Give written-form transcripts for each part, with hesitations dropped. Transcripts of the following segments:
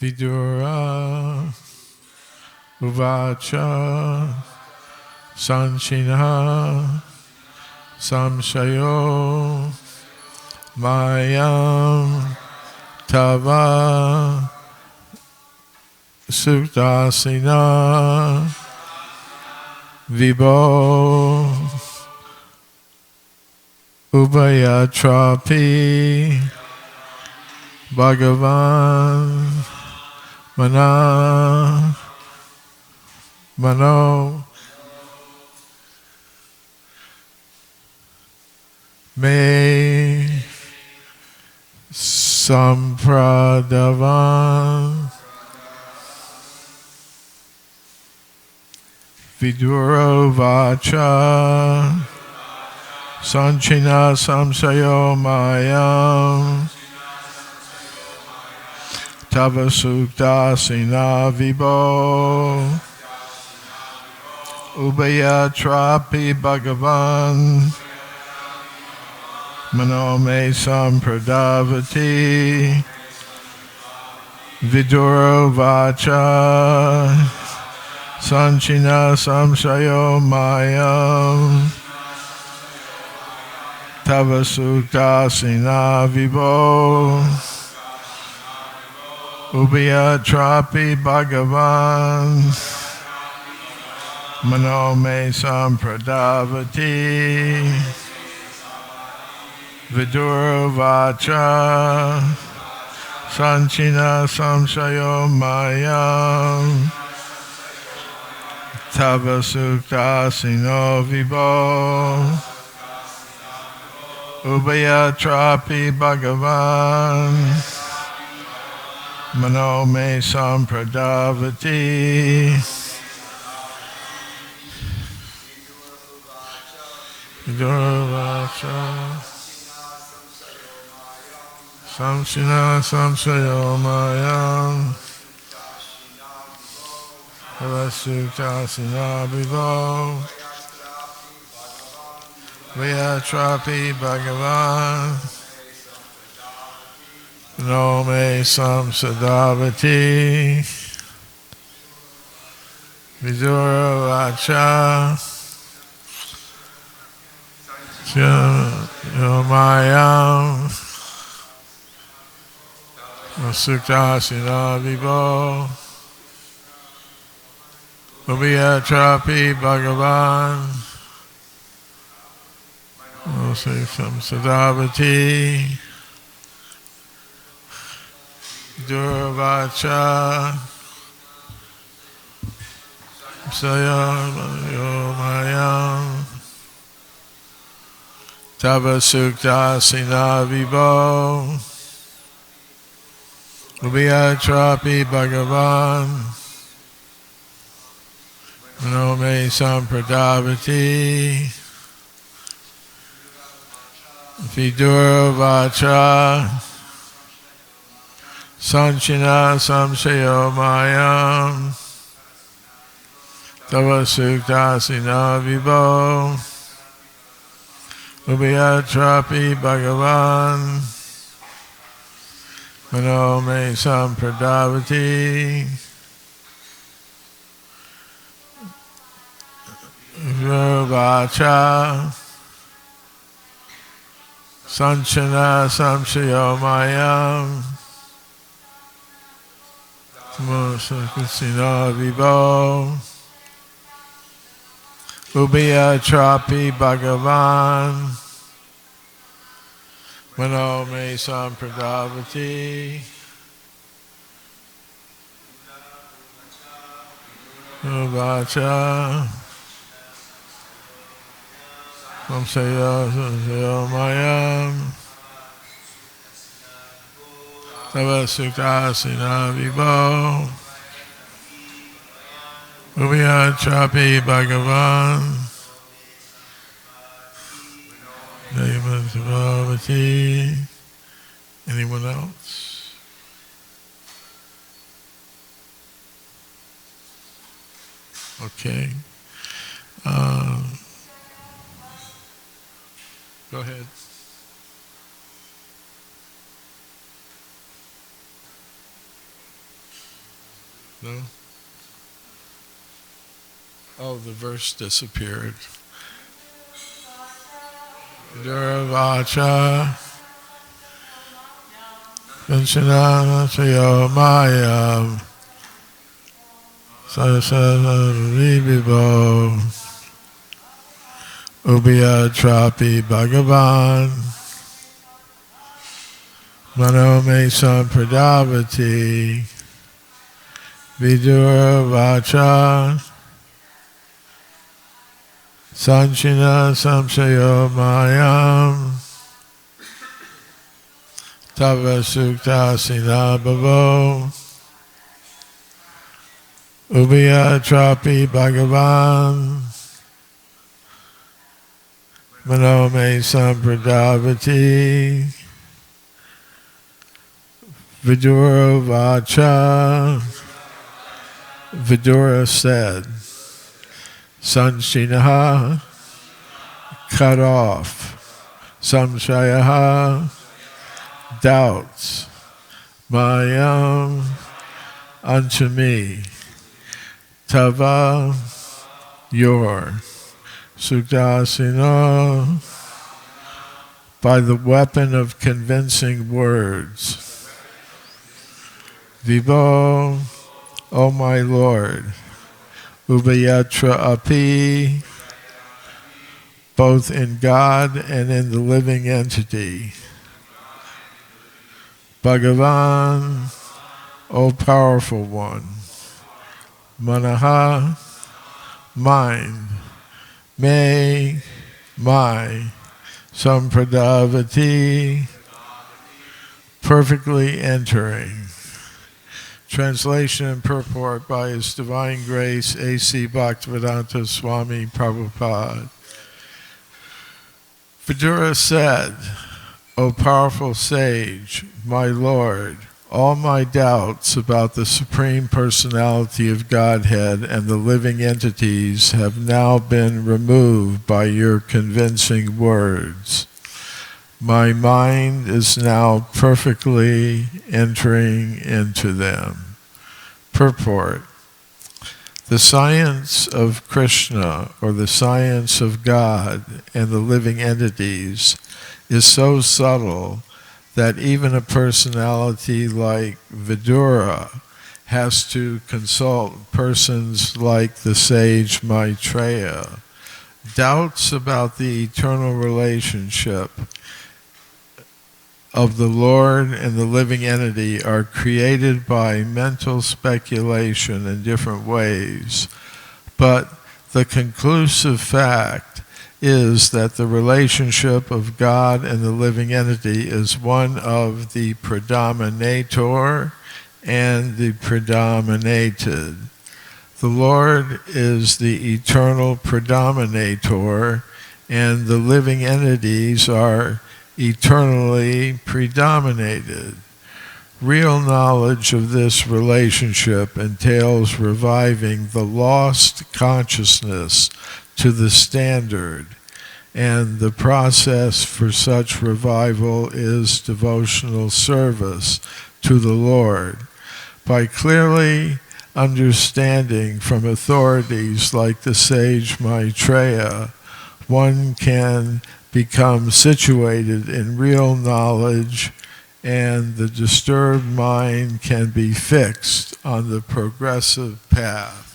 Vidura Uvacha Sanchina Samshayo Mayam Tava Suktasina Vibho Ubayatrapi Bhagavan Mano Me Sampradavan Viduro Vacha Sanchina Samsayo Mayam Tava Sukta Sina Vibho Ubayatrapi Bhagavan Manome Sampradavati Viduro Vacha Sanchina Samsayo Mayam Tava Sukta Sina Vibho Ubayatrapi Bhagavan Manome Sampradavati Vidura Vacha Sanchina Samsayo Mayam Tava Sukta Sino Vibho Ubayatrapi Bhagavan Manome Sampradavati Vidura Vacha Samsina Samsayo Mayam Tavasukta Sina Vibho Vayatrapi Bhagavan Nome Samsadavati Vidura Vacha Mayam Sukta Sina Vibho Ubayatrapi Bhagavan Samsadavati Durvacha Sayamayam Tava Sukta Sina Vibho Ubayatrapi Bhagavan Manome Sampradavati Vidura Vacha Sanchina Samsayo Mayam Tava Sukta Sina Vibho Ubayatrapi Bhagavan Manome Sampradavati Vacha Sanchana Samshayo Mayam Musakasina Vibho Ubayatrapi Bhagavan Manome Sampradavati Vacha Samsayo Mayam Tava Sukta Sina Vibho Ubayatrapi Bhagavan Devasavati. Anyone else? Okay. Go ahead. No? Oh, the verse disappeared. Duravacha Vinchinana Sayo Mayam Sarasaribibo Ubhiya Trapi Bhagavan Manome Sampradavati Viduravacha Sanchina Samsayo Mayam Tava Sukta Sinabhavo Ubhiya Trapi Bhagavan Manome Sampradavati Vidura Vacha. Vidura said, Sanchinaha, cut off, Samshayaha, doubts, Mayam, unto me, Tava, your, Sukdasina, by the weapon of convincing words, Vibo, O my Lord, Ubhayatra api, both in God and in the living entity. Bhagavan, O powerful one. Manaha, mind. Me, my. Sampradavati, perfectly entering. Translation and purport by His Divine Grace A.C. Bhaktivedanta Swami Prabhupada. Vidura said, O powerful sage, my Lord, all my doubts about the Supreme Personality of Godhead and the living entities have now been removed by your convincing words. My mind is now perfectly entering into them. Purport. The science of Krishna, or the science of God and the living entities, is so subtle that even a personality like Vidura has to consult persons like the sage Maitreya. Doubts about the eternal relationship of the Lord and the living entity are created by mental speculation in different ways, but the conclusive fact is that the relationship of God and the living entity is one of the predominator and the predominated. The Lord is the eternal predominator, and the living entities are eternally predominated. Real knowledge of this relationship entails reviving the lost consciousness to the standard, and the process for such revival is devotional service to the Lord. By clearly understanding from authorities like the sage Maitreya, one can become situated in real knowledge, and the disturbed mind can be fixed on the progressive path.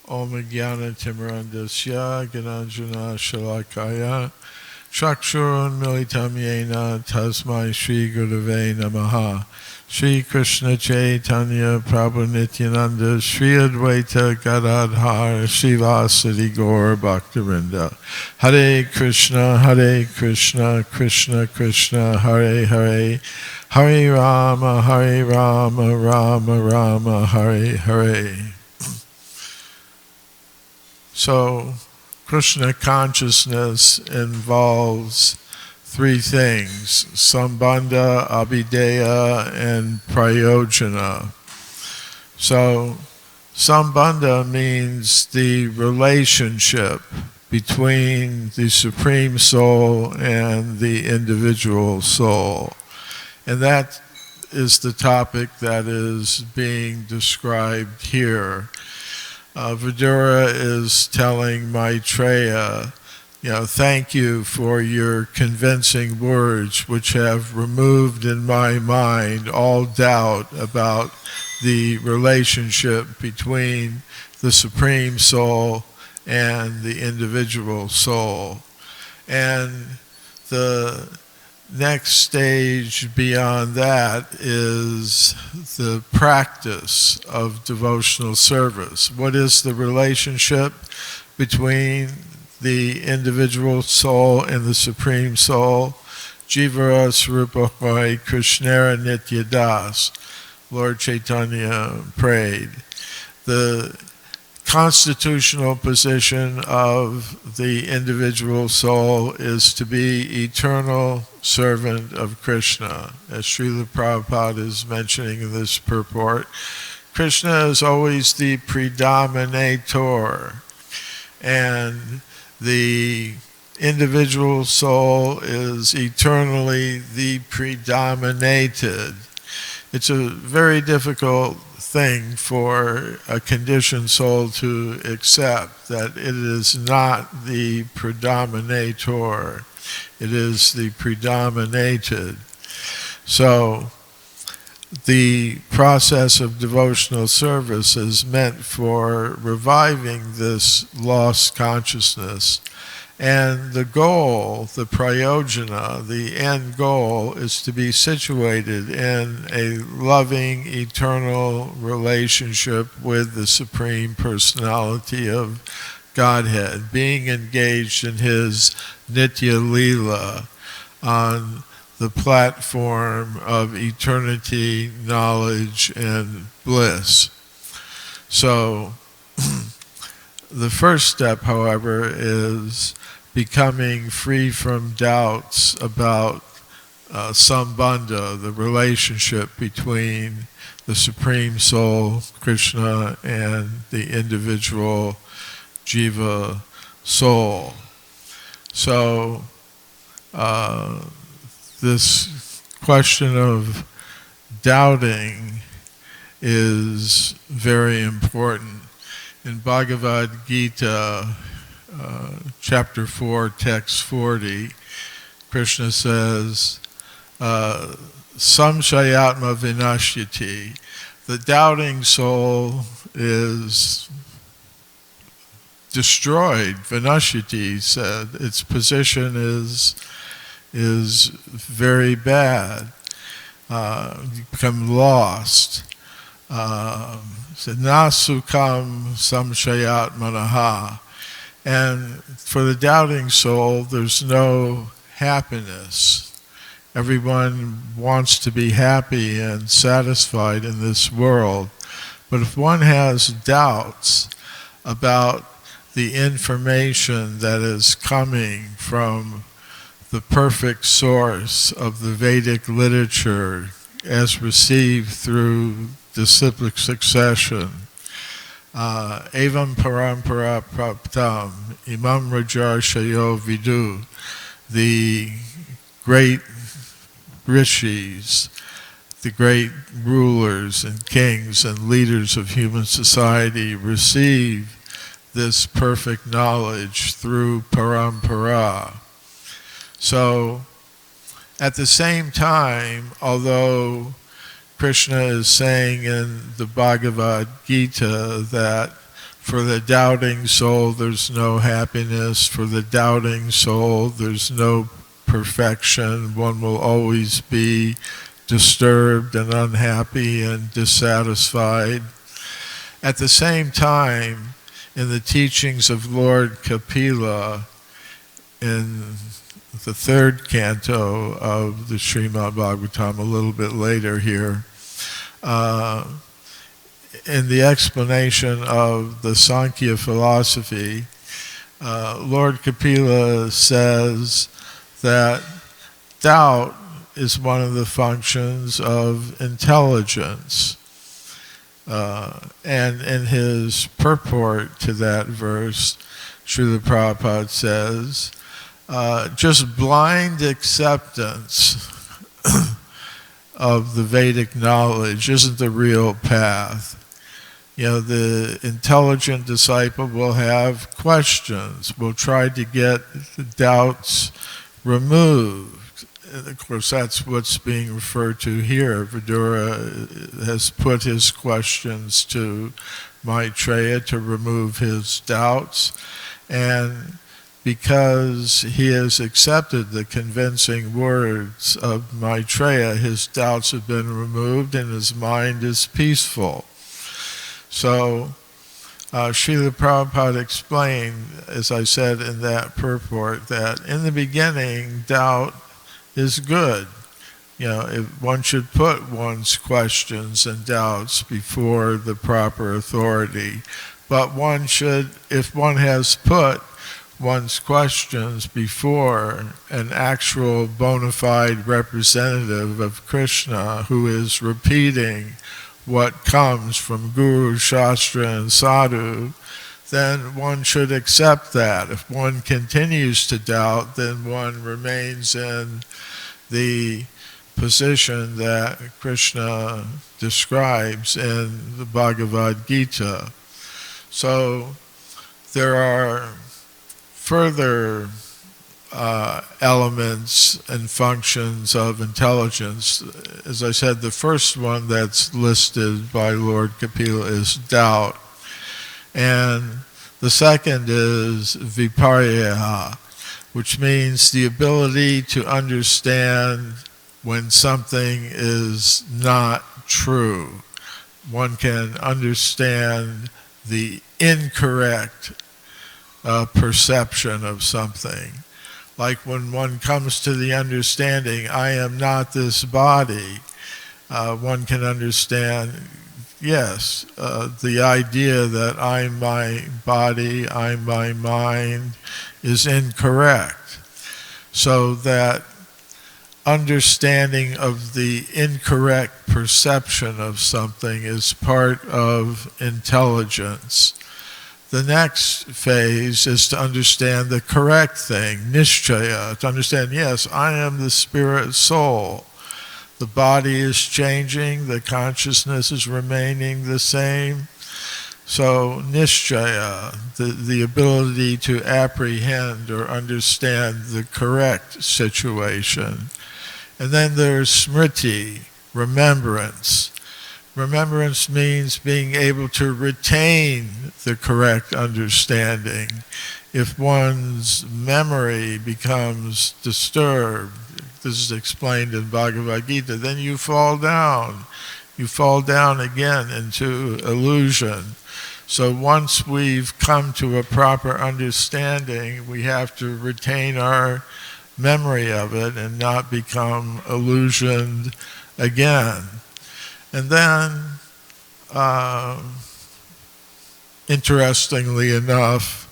Om Jnana Timirandasya Gyananjana Shalakaya Chakshurun Militam Yena Tasmai Shri Gurave Namaha. Shri Krishna Chaitanya Prabhu Nityananda Shri Advaita Gadadhar Shivasadi Gaur Bhaktivinda. Hare Krishna Krishna Krishna Hare Hare, Hare Rama Rama Rama Hare Hare. So Krishna consciousness involves three things: Sambandha, Abhideya, and Prayojana. So Sambandha means the relationship between the Supreme Soul and the individual soul. And that is the topic that is being described here. Vidura is telling Maitreya, thank you for your convincing words which have removed in my mind all doubt about the relationship between the Supreme Soul and the individual soul. And the next stage beyond that is the practice of devotional service. What is the relationship between the individual soul and the Supreme Soul? Jivara Swarupamai Krishnara Nitya Das, Lord Chaitanya prayed. The constitutional position of the individual soul is to be eternal servant of Krishna. As Srila Prabhupada is mentioning in this purport, Krishna is always the predominator, and the individual soul is eternally the predominated. It's a very difficult thing for a conditioned soul to accept, that it is not the predominator, it is the predominated. So the process of devotional service is meant for reviving this lost consciousness. And the goal, the prayojana, the end goal, is to be situated in a loving, eternal relationship with the Supreme Personality of Godhead, being engaged in His Nitya Leela on the platform of eternity, knowledge, and bliss. So, the first step, however, is becoming free from doubts about sambandha, the relationship between the Supreme Soul, Krishna, and the individual jiva soul. So, this question of doubting is very important. In Bhagavad Gita, chapter 4, text 40, Krishna says, Samshayatma vinashyati. The doubting soul is destroyed. Vinashyati said, its position is very bad. You become lost. Nasukam samshayatmanaha. And for the doubting soul, there's no happiness. Everyone wants to be happy and satisfied in this world. But if one has doubts about the information that is coming from the perfect source of the Vedic literature as received through disciplic succession, evam parampara praptam imam rajarshayo vidu, the great rishis, the great rulers and kings and leaders of human society receive this perfect knowledge through parampara. So, at the same time, although Krishna is saying in the Bhagavad Gita that for the doubting soul there's no happiness, for the doubting soul there's no perfection, one will always be disturbed and unhappy and dissatisfied. At the same time, in the teachings of Lord Kapila, in the third canto of the Srimad Bhagavatam, a little bit later here, in the explanation of the Sankhya philosophy, Lord Kapila says that doubt is one of the functions of intelligence. And in his purport to that verse, Srila Prabhupada says, just blind acceptance of the Vedic knowledge isn't the real path. The intelligent disciple will have questions, will try to get the doubts removed. And of course, that's what's being referred to here. Vidura has put his questions to Maitreya to remove his doubts, and because he has accepted the convincing words of Maitreya, his doubts have been removed and his mind is peaceful. So, Srila Prabhupada explained, as I said in that purport, that in the beginning, doubt is good. If one should put one's questions and doubts before the proper authority. But one should, if one has put one's questions before an actual bona fide representative of Krishna who is repeating what comes from Guru, Shastra, and Sadhu, then one should accept that. If one continues to doubt, then one remains in the position that Krishna describes in the Bhagavad Gita. So there are further elements and functions of intelligence. As I said, the first one that's listed by Lord Kapila is doubt. And the second is viparya, which means the ability to understand when something is not true. One can understand the incorrect perception of something. Like when one comes to the understanding, I am not this body, one can understand, yes, the idea that I'm my body, I'm my mind is incorrect. So that understanding of the incorrect perception of something is part of intelligence. The next phase is to understand the correct thing, nishchaya, to understand, yes, I am the spirit soul. The body is changing, the consciousness is remaining the same. So nishchaya, the ability to apprehend or understand the correct situation. And then there's smriti, remembrance. Remembrance means being able to retain the correct understanding. If one's memory becomes disturbed, this is explained in Bhagavad Gita, then you fall down. You fall down again into illusion. So once we've come to a proper understanding, we have to retain our memory of it and not become illusioned again. And then, interestingly enough,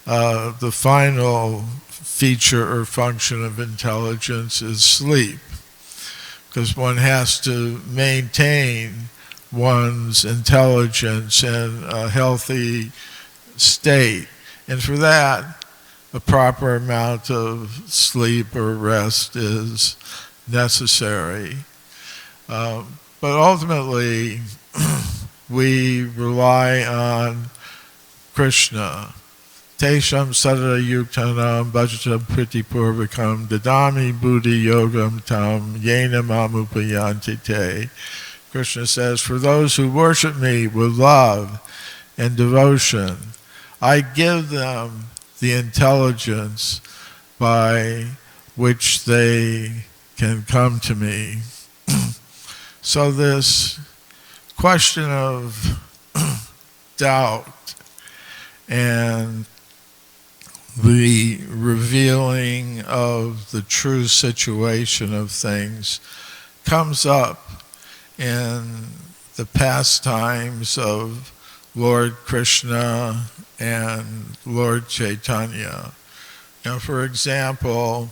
the final feature or function of intelligence is sleep, because one has to maintain one's intelligence in a healthy state. And for that, a proper amount of sleep or rest is necessary. But ultimately, we rely on Krishna. Tesham sadara yuktanam bhajata pritipurvakam dadami buddhi yogam tam yena mamupayanti te. Krishna says, for those who worship me with love and devotion, I give them the intelligence by which they can come to me. So this question of doubt and the revealing of the true situation of things comes up in the pastimes of Lord Krishna and Lord Chaitanya. For example,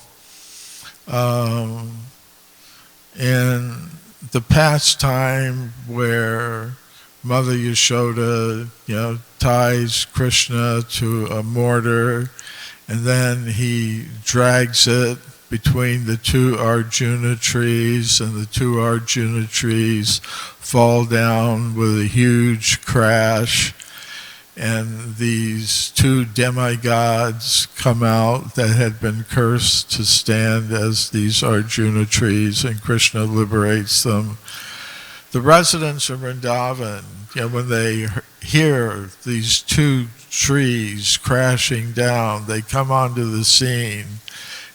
in the pastime where Mother Yashoda, ties Krishna to a mortar, and then he drags it between the two Arjuna trees, and the two Arjuna trees fall down with a huge crash, and these two demigods come out that had been cursed to stand as these Arjuna trees, and Krishna liberates them. The residents of Vrindavan, when they hear these two trees crashing down, they come onto the scene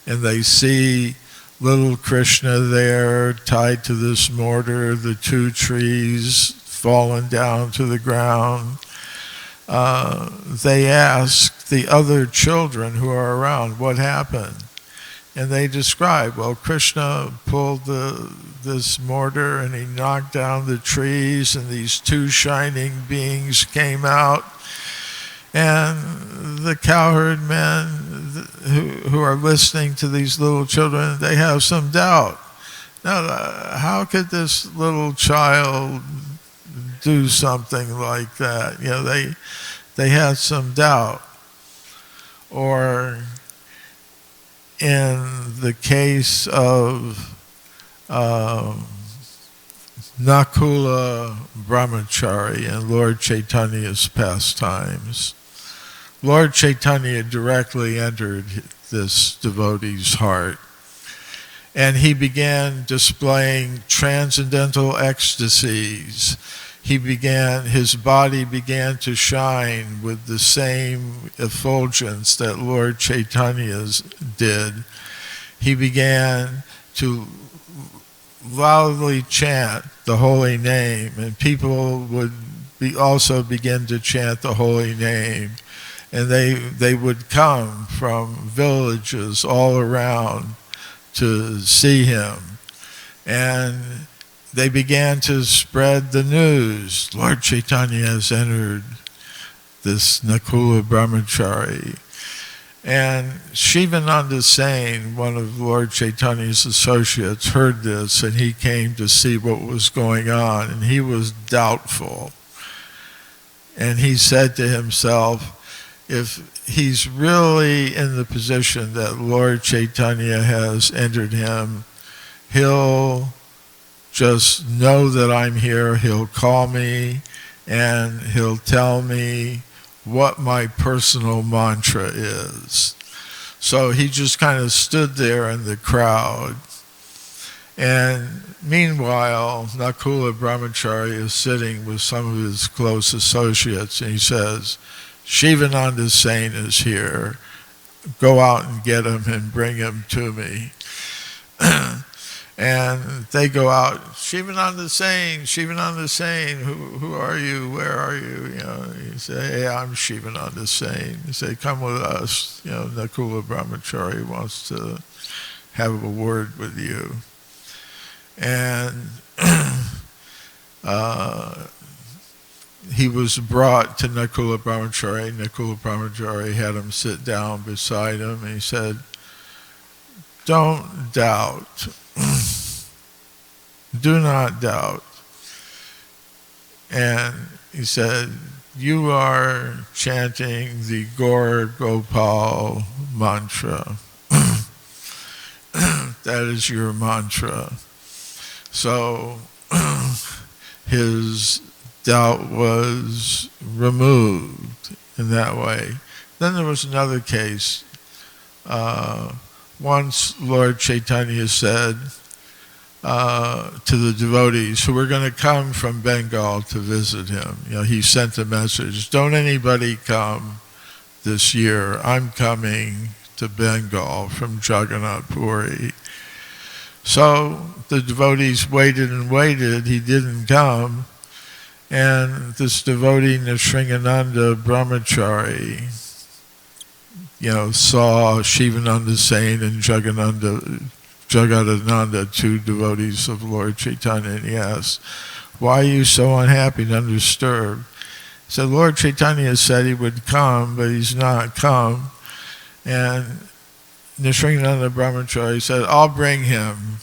and they see little Krishna there tied to this mortar, the two trees fallen down to the ground. They ask the other children who are around what happened. And they describe, well, Krishna pulled this mortar and he knocked down the trees, and these two shining beings came out. And the cowherd men who are listening to these little children, they have some doubt. Now, how could this little child do something like that? They had some doubt. Or in the case of Nakula Brahmachari and Lord Chaitanya's pastimes, Lord Chaitanya directly entered this devotee's heart, and he began displaying transcendental ecstasies. His body began to shine with the same effulgence that Lord Chaitanya's did. He began to loudly chant the holy name, and people would also begin to chant the holy name. And they would come from villages all around to see him. And they began to spread the news. Lord Chaitanya has entered this Nakula Brahmachari. And Shivananda Sain, one of Lord Chaitanya's associates, heard this, and he came to see what was going on, and he was doubtful. And he said to himself, if he's really in the position that Lord Chaitanya has entered him, he'll just know that I'm here, he'll call me, and he'll tell me what my personal mantra is. So he just kind of stood there in the crowd. And meanwhile, Nakula Brahmachari is sitting with some of his close associates, and he says, Shivananda Sain is here. Go out and get him and bring him to me. And they go out, Shivananda Sain, who are you? Where are you? You say, hey, I'm Shivananda Sain. You say, come with us. Nakula Brahmachari wants to have a word with you. And he was brought to Nakula Brahmachari. Nakula Brahmachari had him sit down beside him, and he said, don't doubt. Do not doubt. And he said, you are chanting the Gaur Gopal mantra. That is your mantra. So his doubt was removed in that way. Then there was another case. Once Lord Chaitanya said to the devotees who were going to come from Bengal to visit him, he sent a message, don't anybody come this year. I'm coming to Bengal from Jagannath Puri. So the devotees waited and waited. He didn't come. And this devotee, Nisringananda Brahmachari, saw Shivananda Sain and Jagadananda, two devotees of Lord Chaitanya, and he asked, why are you so unhappy and undisturbed? He said, Lord Chaitanya said he would come, but he's not come. And Nisringananda Brahmachari said, I'll bring him,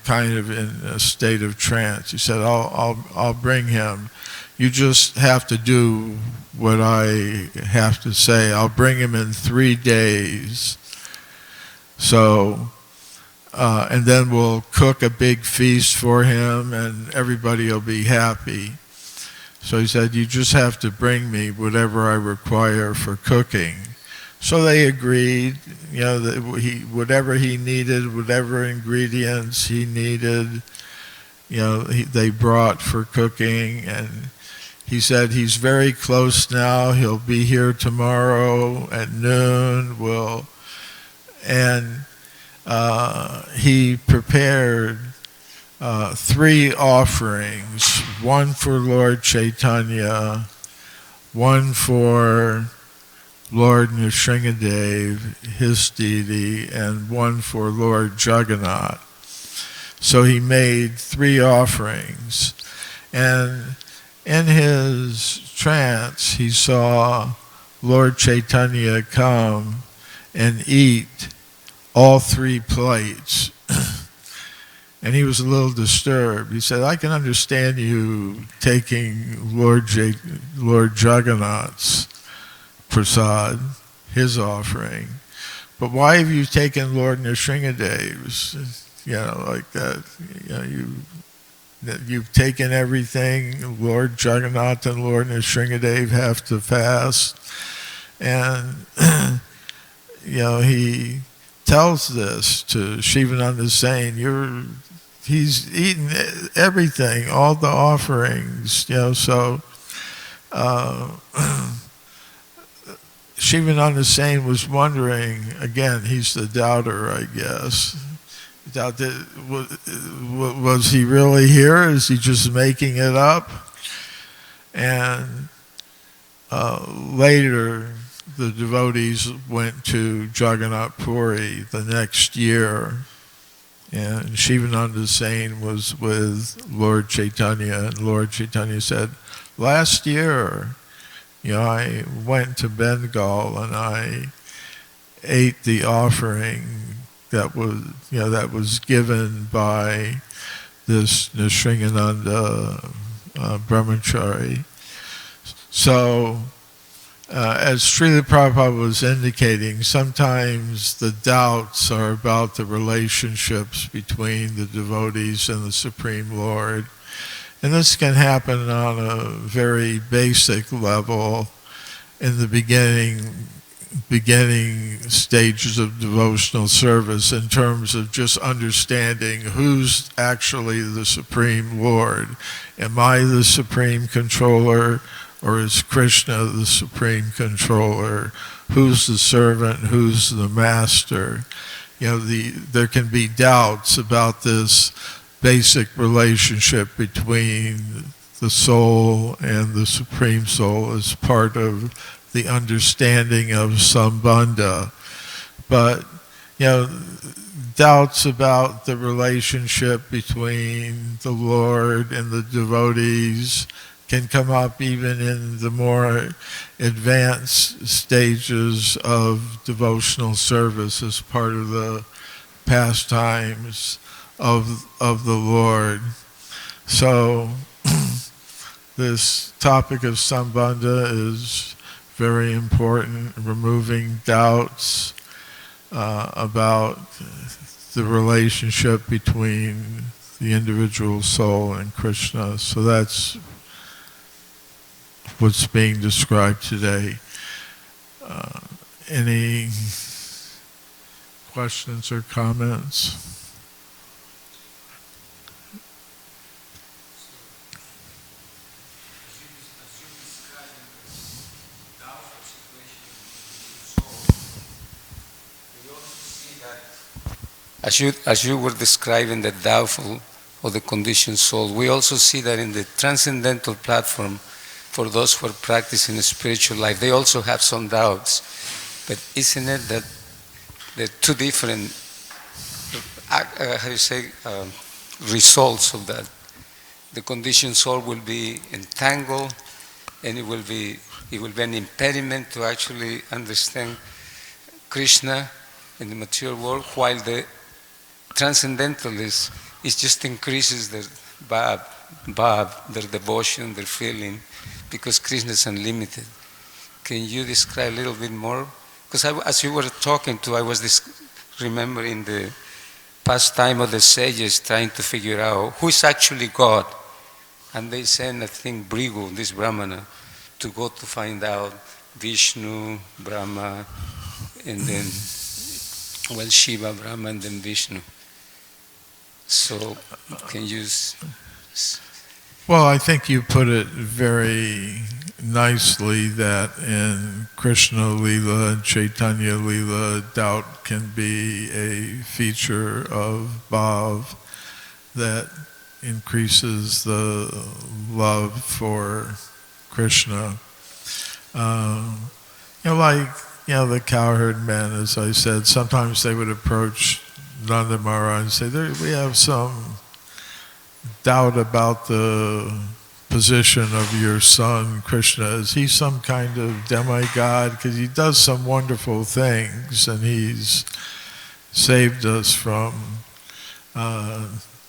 kind of in a state of trance. He said, I'll bring him. You just have to do what I have to say. I'll bring him in 3 days. So, and then we'll cook a big feast for him and everybody will be happy. So he said, you just have to bring me whatever I require for cooking. So they agreed, that whatever he needed, whatever ingredients he needed, they brought for cooking. And he said he's very close now. He'll be here tomorrow at noon. He prepared 3 offerings, one for Lord Chaitanya, one for Lord Nrsingadev, his deity, and one for Lord Jagannath. So he made 3 offerings. And in his trance, he saw Lord Chaitanya come and eat all 3 plates. And he was a little disturbed. He said, I can understand you taking Lord Jagannath's prasad, his offering, but why have you taken Lord Nrsingadev's? Like that. You've taken everything. Lord Jagannath and Lord Nrsingadev have to fast. And, he tells this to Shivananda saying, he's eaten everything, all the offerings, so Shivananda Sain was wondering, again, he's the doubter, I guess. Was he really here? Is he just making it up? And later, the devotees went to Jagannath Puri the next year, and Shivananda Sain was with Lord Chaitanya, and Lord Chaitanya said, last year, I went to Bengal and I ate the offering that was given by this Nrsingananda brahmachari. So, as Srila Prabhupada was indicating, sometimes the doubts are about the relationships between the devotees and the Supreme Lord. And this can happen on a very basic level in the beginning stages of devotional service, in terms of just understanding who's actually the Supreme Lord. Am I the Supreme Controller, or is Krishna the Supreme Controller? Who's the servant? Who's the master? There can be doubts about this basic relationship between the soul and the Supreme Soul as part of the understanding of Sambandha. But, doubts about the relationship between the Lord and the devotees can come up even in the more advanced stages of devotional service as part of the pastimes of the Lord. So this topic of Sambandha is very important, removing doubts about the relationship between the individual soul and Krishna. So that's what's being described today. Any questions or comments? As you were describing the doubtful or the conditioned soul, we also see that in the transcendental platform, for those who are practicing a spiritual life, they also have some doubts. But isn't it that the 2 different, results of that? The conditioned soul will be entangled, and it will be an impediment to actually understand Krishna in the material world, while the transcendentalist, it just increases their bhav, their devotion, their feeling, because Krishna is unlimited. Can you describe a little bit more? Because as you were talking to, I was remember in the pastime of the sages trying to figure out who is actually God. And they sent, I think, Brigu, this Brahmana, to go to find out Vishnu, Brahma, and then, well, Shiva, Brahma, and then Vishnu. So, can you... Well, I think you put it very nicely that in Krishna Lila and Chaitanya Lila, doubt can be a feature of bhav that increases the love for Krishna. The cowherd men, as I said, sometimes they would approach Nanda Maharaj and say, we have some doubt about the position of your son Krishna. Is he some kind of demigod? Because he does some wonderful things and he's saved us from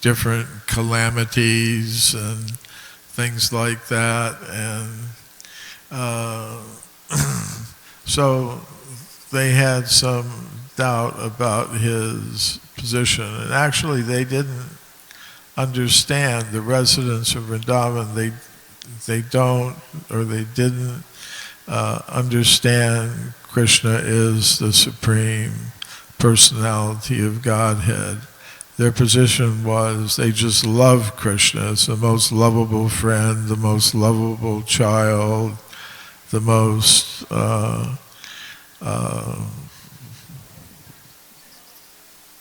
different calamities and things like that. And so they had some doubt about his position. And actually they didn't understand, the residents of Vrindavan, they didn't understand Krishna is the Supreme Personality of Godhead. Their position was they just love Krishna. It's the most lovable friend, the most lovable child, the most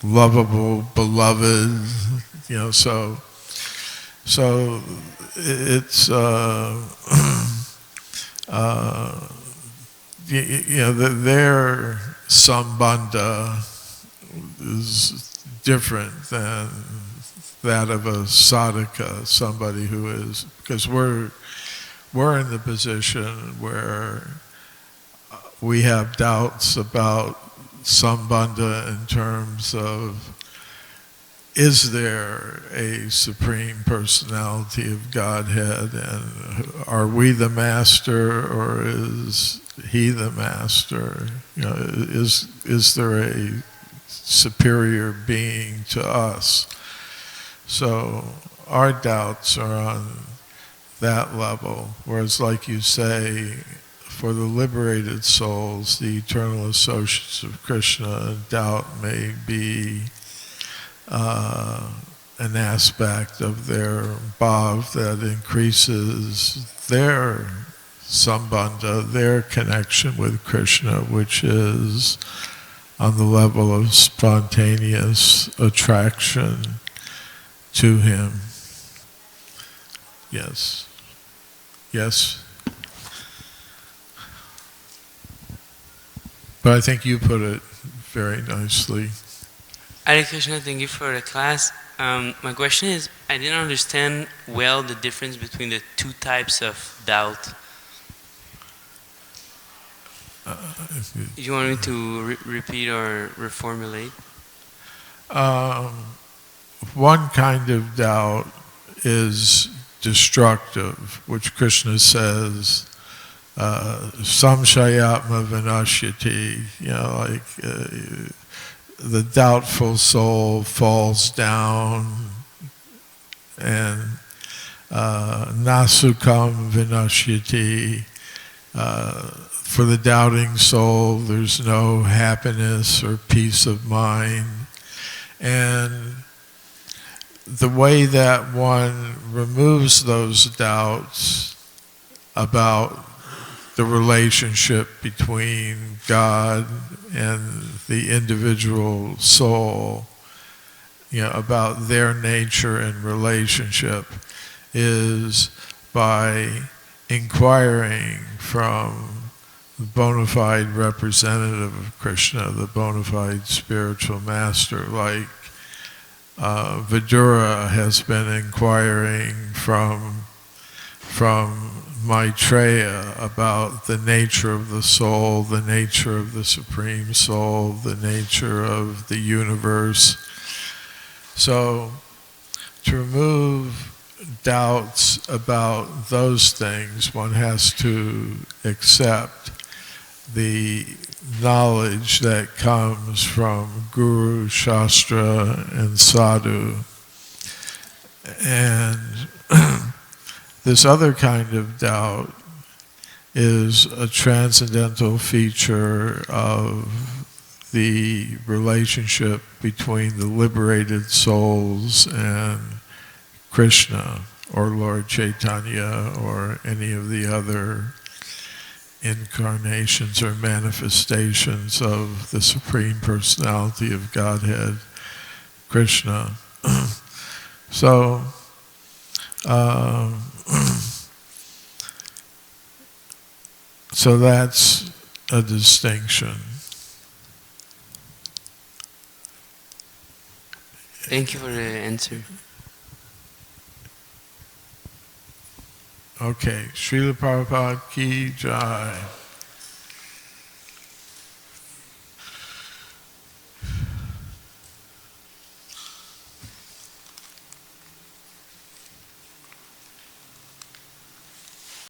lovable beloved. So it's their sambandha is different than that of a sadhaka, somebody who is, because we're in the position where we have doubts about sambandha in terms of, is there a Supreme Personality of Godhead, and are we the master or is he the master? Is there a superior being to us? So our doubts are on that level, whereas like you say, for the liberated souls, the eternal associates of Krishna, doubt may be an aspect of their bhav that increases their sambandha, their connection with Krishna, which is on the level of spontaneous attraction to him. Yes. Yes. But I think you put it very nicely. Hare Krishna, thank you for the class. My question is, I didn't understand well the difference between the two types of doubt. You want me to repeat or reformulate? One kind of doubt is destructive, which Krishna says, samshayatma vinashyati, the doubtful soul falls down, and nasukam vinashyati, for the doubting soul there's no happiness or peace of mind. And the way that one removes those doubts about the relationship between God and the individual soul, about their nature and relationship, is by inquiring from the bona fide representative of Krishna, the bona fide spiritual master, like Vidura has been inquiring from Maitreya about the nature of the soul, the nature of the Supreme Soul, the nature of the universe. So to remove doubts about those things, one has to accept the knowledge that comes from Guru, Shastra, and Sadhu. And this other kind of doubt is a transcendental feature of the relationship between the liberated souls and Krishna, or Lord Chaitanya, or any of the other incarnations or manifestations of the Supreme Personality of Godhead, Krishna. So, so that's a distinction. Thank you for the answer. Okay, Srila Prabhupada ki jai.